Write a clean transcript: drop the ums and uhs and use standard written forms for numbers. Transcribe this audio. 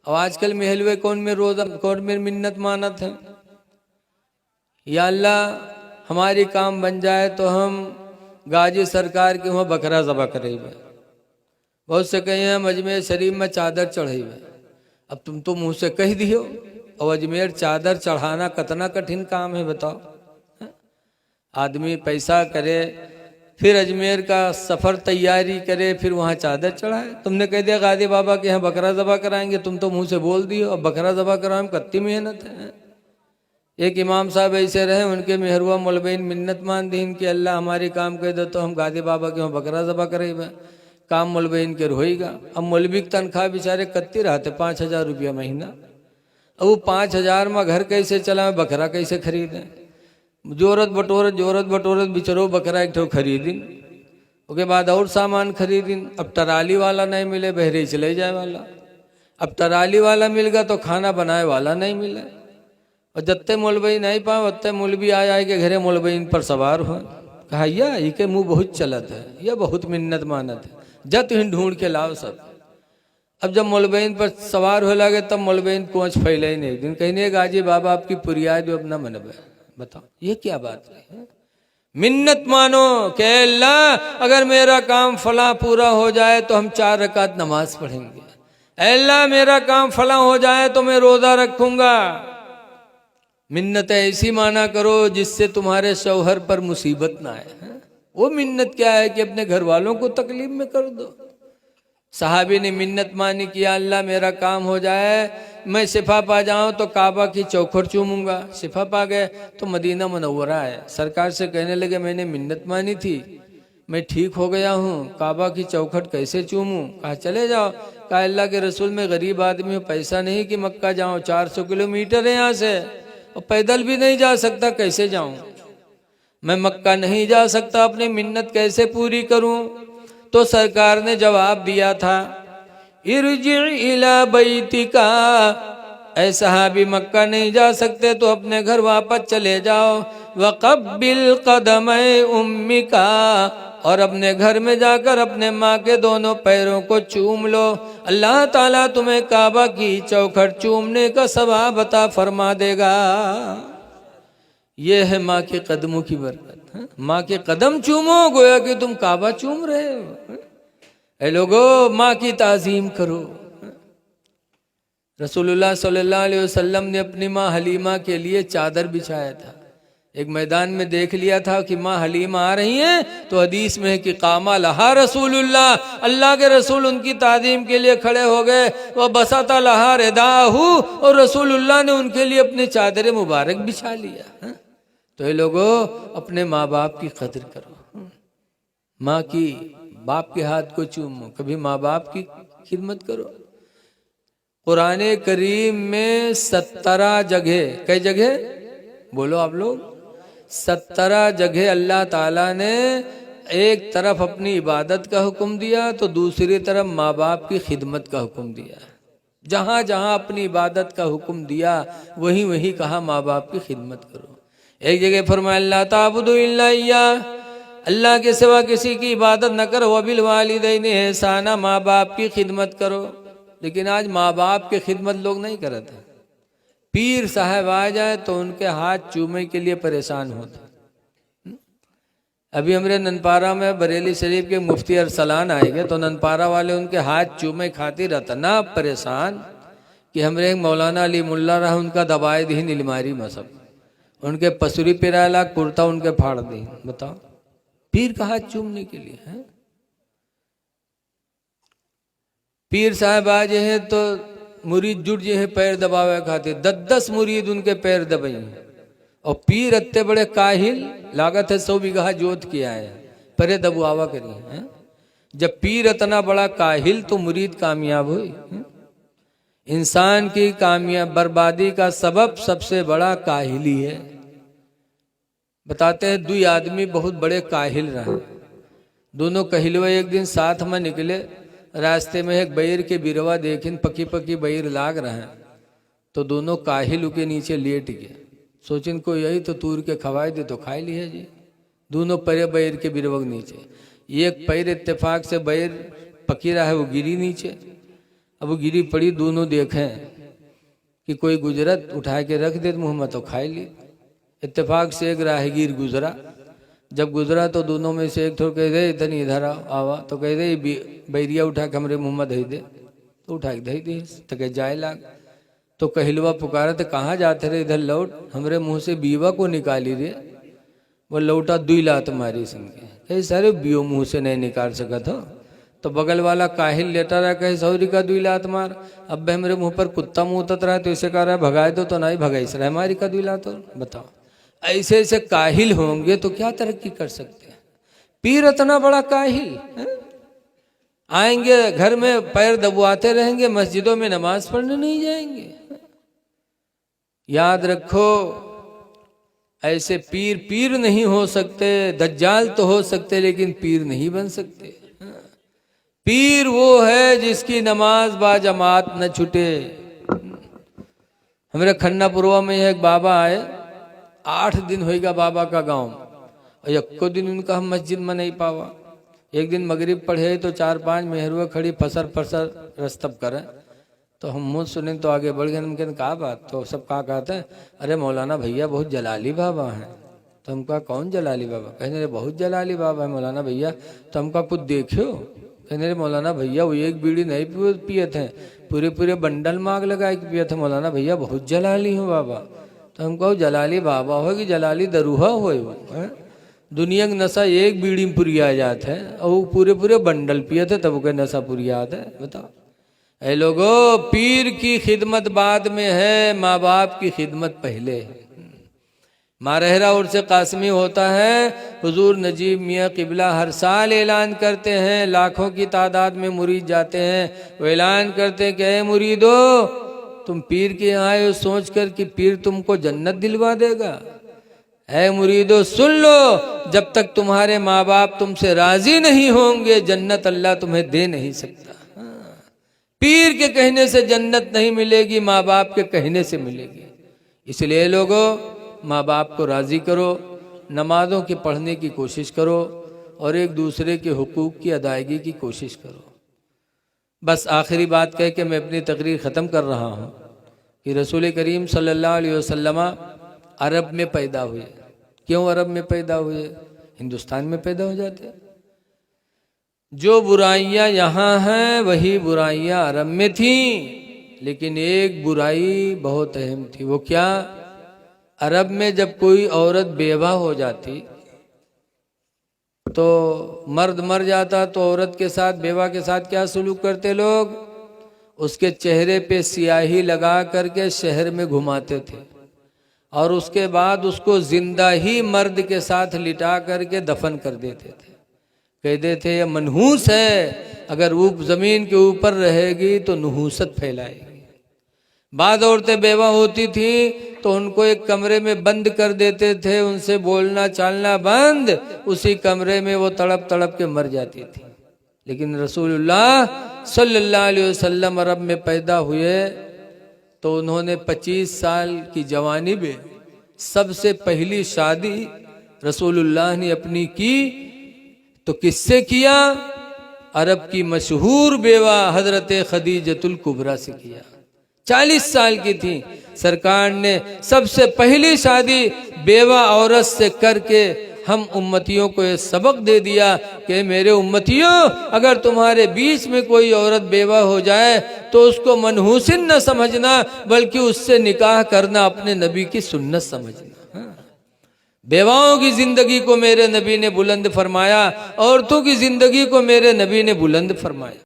अब आजकल महलवे कौन में रोजा कौन में मिन्नत मानत है, या अल्लाह हमारी काम बन जाए तो हम गाजी सरकार के वहाँ बकरा ज़बह करेंगे। बहुत से कहे हम अजमेर शरीफ में चादर चढ़ेबे। अब तुम तो मुँह से कह दियो, और अजमेर चादर चढ़ाना कितना कठिन काम है बताओ। आदमी पैसा करे, फिर अजमेर का सफ़र तैयारी करे, फिर वहाँ चादर चढ़ाए। तुमने कह दिया गाजी बाबा के यहाँ बकरा ज़बह कराएंगे, तुम तो मुँह से बोल दियो। अब बकरा ज़बह कराने में कितनी मेहनत है। एक इमाम साहब ऐसे रहे, उनके मेहरुआ मौलवीन मिन्नत मान दी कि अल्लाह हमारी काम कह दो तो हम गाजी बाबा के वहाँ बकरा ज़बह करेंगे, काम मौलवीन के रोएगा। अब मौलवी की तनख्वाह बेचारे कत्ती रहते 5,000 रुपया महीना। अब वो 5,000 में घर कैसे चलाए, बकरा कैसे खरीदें। जोरत बटोरत बिचरो बकरा एक ठो खरीदिन, उसके बाद और सामान खरीदिन। अब टराली वाला नहीं मिले, बहरे चले जाए वाला। अब टराली वाला मिल गया तो खाना बनाए वाला नहीं मिले, और जत्ते मौलवी नहीं पाए उतने मौलवी आए के घरे मौलवी पर सवार हो। कहा या इके मुँह बहुत चलत है, यह बहुत मिन्नत मानत है, जत हिन ढूंढ के लाओ सब। अब जब मौलवीन पर सवार हो लगे तब मौलवीन कोच फैले ही नहीं। दिन कहने गाजी बाबा आपकी पुरियाद अब न मनबे। बताओ ये क्या बात है। मिन्नत मानो कि अल्लाह अगर मेरा काम फला पूरा हो जाए तो हम 4 रकात नमाज पढ़ेंगे, अल्लाह मेरा काम फला हो जाए तो मैं रोजा रखूंगा। मिन्नत ऐसी माना करो जिससे तुम्हारे शौहर पर मुसीबत ना आए। वो मिन्नत क्या है कि अपने घर वालों को तकलीफ में कर दो। सहाबी ने मिन्नत मानी कि अल्लाह मेरा काम हो जाए, मैं शिफा पा जाऊं तो काबा की चौखट चूमूंगा। शिफा पा गए तो मदीना मुनव्वरा है, सरकार से कहने लगे मैंने मिन्नत मानी थी, मैं ठीक हो गया हूँ, काबा की चौखट कैसे चूमूं। कहा चले जाओ। कहा अल्लाह के रसूल में गरीब आदमी हूँ, पैसा नहीं कि मक्का जाऊँ, 400 किलोमीटर है यहाँ से, और पैदल भी नहीं जा सकता, कैसे जाऊं मैं मक्का नहीं जा सकता, अपनी मिन्नत कैसे पूरी करूं। तो सरकार ने जवाब दिया था इरजी इला बैतिका, ऐ सहाबी मक्का नहीं जा सकते तो अपने घर वापस चले जाओ। वक़ब्बिल क़दमै उम्मिका, और अपने घर में जाकर अपने माँ के दोनों पैरों को चूम लो। अल्लाह ताला तुम्हें काबा की चौखट चूमने का सवाब अता फरमा देगा। ये है माँ के कदमों की बरकत। माँ के कदम चूमो गोया कि तुम काबा चूम रहे हो। ऐ लोगो माँ की ताजीम करो। रसूलुल्लाह सल्लल्लाहु अलैहि वसल्लम ने अपनी माँ हलीमा के लिए चादर बिछाया था। एक मैदान में देख लिया था कि माँ हलीमा आ रही हैं, तो हदीस में है कि कामा लहा रसूलुल्लाह, अल्लाह के रसूल उनकी ताजीम के लिए खड़े हो गए। वह बसता लहा रिदाहू, और रसूलुल्लाह ने उनके लिए अपनी चादर मुबारक बिछा लिया। तो ये लोगों अपने माँ बाप की कदर करो, माँ की बाप के हाथ को चूमो, कभी माँ बाप की खिदमत करो। कुरान करीम में 17 जगह, कई जगह बोलो आप लोग, 17 जगह अल्लाह ताला ने एक तरफ अपनी इबादत का हुक्म दिया तो दूसरी तरफ माँ बाप की खिदमत का हुक्म दिया। जहाँ जहाँ अपनी इबादत का हुक्म दिया वहीं वहीं कहा माँ बाप की खिदमत करो। एक जगह फरमाया अल्लाह ताबुदु इल्ला इय्याह, अल्लाह के सिवा किसी की इबादत न करो। वबिल वालिदैनि ihसाना, माँ बाप की खिदमत करो। लेकिन आज माँ बाप की खिदमत लोग नहीं करते। पीर साहब आ जाए तो उनके हाथ चूमे के लिए परेशान होते। अभी हमारे ननपारा में बरेली शरीफ के मुफ्ती अरसलान आएंगे तो ननपारा वाले उनके हाथ चूमे खातिर इतना परेशान कि हमारे मौलाना अली मुल्ला रहा, उनका दबाए दी नीलमारी मसब, उनके पसुरी पिराला कुर्ता उनके फाड़ दी। बताओ पीर का हाथ चूमने के लिए है। पीर साहब आज हैं तो मुरीद जुट जे हैं पैर दबावे खातिर, 10 मुरीद उनके पैर दबाई। और पीर इतने बड़े काहिल, लागत है 100 बीघा जोत किया है, परे दबुआवा करिए है। जब पीर इतना बड़ा काहिल तो मुरीद कामयाब हुई। इंसान की कामयाब बर्बादी का सबब सबसे बड़ा काहिली है। बताते हैं 2 आदमी बहुत बड़े काहिल रहे। दोनों कहिलवे एक दिन साथ में निकले, रास्ते में एक बैर के बिरवा देखिन पकी पकी बैर लाग रहे हैं, तो दोनों काहिल के नीचे लेट गए। सोचिन को यही तो तूर के खवाए दे तो खाई लिए जी। दोनों परे बैर के बिरवक नीचे, एक पैर इत्तेफाक से बैर पकी रहा है वो गिरी नीचे, अब वो गिरी पड़ी, दोनों देखें कि कोई गुजरत उठा के रख दे तो मुँह में तो खाई ली। इत्तेफाक से एक राहगीर गुजरा, जब गुजरा तो दोनों में से एक थोड़ा कह दे इधर इधर आवा, तो कह दे बैरिया उठा के हमरे मुँह में धई दे, तो उठा के धई दे तो कह जाए लाग। तो कहलवा पुकारा तो कहाँ जाते रहे, इधर लौट, हमरे मुँह से बीवा को निकाली रे। वो लौटा, दुई लात मारी संगे, कहे सारे बियो मुँह से नहीं निकाल सका था। तो बगल वाला काहिल लेटा रहा, कहे सौरी का दुई लात मार। अब मेरे मुँह पर कुत्ता मुँह उतत रहा है तो इसे कह रहा है भगाए दो, तो नहीं भगाई रहा है हमारी का दुई लात। बताओ, ऐसे ऐसे काहिल होंगे तो क्या तरक्की कर सकते हैं। पीर इतना बड़ा काहिल है? आएंगे घर में पैर दबवाते रहेंगे, मस्जिदों में नमाज पढ़ने नहीं जाएंगे। याद रखो, ऐसे पीर पीर नहीं हो सकते। दज्जाल तो हो सकते लेकिन पीर नहीं बन सकते। पीर वो है जिसकी नमाज बाजमात न छूटे। हमारे खन्नापुरवा में एक बाबा आए, 8 दिन होएगा बाबा का गांव, और यक्को दिन उनका हम मस्जिद में नहीं पावा। एक दिन मगरिब पढ़े तो 4-5 मेहरुआ खड़ी फसर फसर रस्तब करें, तो हम मुँह सुने तो आगे बढ़ गए। उनके कहा बात, तो सब कहा कहते हैं अरे मौलाना भैया बहुत जलाली बाबा हैं। तो हम कहा कौन जलाली बाबा? कहने रे बहुत जलाली बाबा है मौलाना भैया। तो हम कहा कुछ देखियो? कहने रे मौलाना भैया वो एक बीड़ी नहीं पिए थे, पूरे पूरे बंडल मांग लगा के पिए थे मौलाना भैया, बहुत जलाली हो बाबा। तो हम कहो जलाली बाबा हो कि जलाली दरूहा हो? दुनिया का नशा एक बीड़ी में पुरिया जाते हैं और वो पूरे पूरे बंडल पिए थे तब के नशा पुरियात है। बताओ ऐ लोगों, पीर की खिदमत बाद में है, माँ बाप की खिदमत पहले है। मारहरा उर्स कासमी होता है, हुजूर नजीब मियाँ किबला हर साल ऐलान करते हैं, लाखों की तादाद में मुरीद जाते हैं। वो ऐलान करते हैं कि ऐ मुरीदो, तुम पीर के यहाँ आए हो सोच कर कि पीर तुमको जन्नत दिलवा देगा। ऐ मुरीदो सुन लो, जब तक तुम्हारे माँ बाप तुमसे राजी नहीं होंगे जन्नत अल्लाह तुम्हें दे नहीं सकता। पीर के कहने से जन्नत नहीं मिलेगी, माँ बाप के कहने से मिलेगी। इसलिए लोगों, माँ बाप को राजी करो, नमाजों के पढ़ने की कोशिश करो और एक दूसरे के हुकूक की अदायगी की कोशिश करो। बस आखिरी बात कह के मैं अपनी तकरीर ख़त्म कर रहा हूँ कि रसूल करीम सल्लल्लाहु अलैहि वसल्लम अरब में पैदा हुए। क्यों अरब में पैदा हुए? हिंदुस्तान में पैदा हो जाते। जो बुराइयां यहाँ हैं वही बुराइयां अरब में थीं, लेकिन एक बुराई बहुत अहम थी। वो क्या? अरब में जब कोई औरत बेवा हो जाती तो मर्द मर जाता तो औरत के साथ, बेवा के साथ क्या सलूक करते लोग? उसके चेहरे पे स्याही लगा करके शहर में घुमाते थे और उसके बाद उसको जिंदा ही मर्द के साथ लिटा करके दफन कर देते थे। कहते थे ये मनहूस है, अगर वो जमीन के ऊपर रहेगी तो नहूसत फैलाएगी। बाद औरतें बेवा होती थी तो उनको एक कमरे में बंद कर देते थे, उनसे बोलना चालना बंद, उसी कमरे में वो तड़प तड़प के मर जाती थी। लेकिन रसूलुल्लाह सल्लल्लाहु अलैहि वसल्लम अरब में पैदा हुए तो उन्होंने 25 साल की जवानी में सबसे पहली शादी रसूलुल्लाह ने अपनी की। तो किससे किया? अरब की मशहूर बेवा हजरत खदीजतुल कुबरा से किया। 40 साल की थी, सरकार ने सबसे पहली शादी बेवा औरत से करके हम उम्मतियों को ये सबक दे दिया कि मेरे उम्मतियों, अगर तुम्हारे बीच में कोई औरत बेवा हो जाए तो उसको मनहूसिन न समझना, बल्कि उससे निकाह करना अपने नबी की सुन्नत समझना। बेवाओं की जिंदगी को मेरे नबी ने बुलंद फरमाया, औरतों की जिंदगी को मेरे नबी ने बुलंद फरमाया।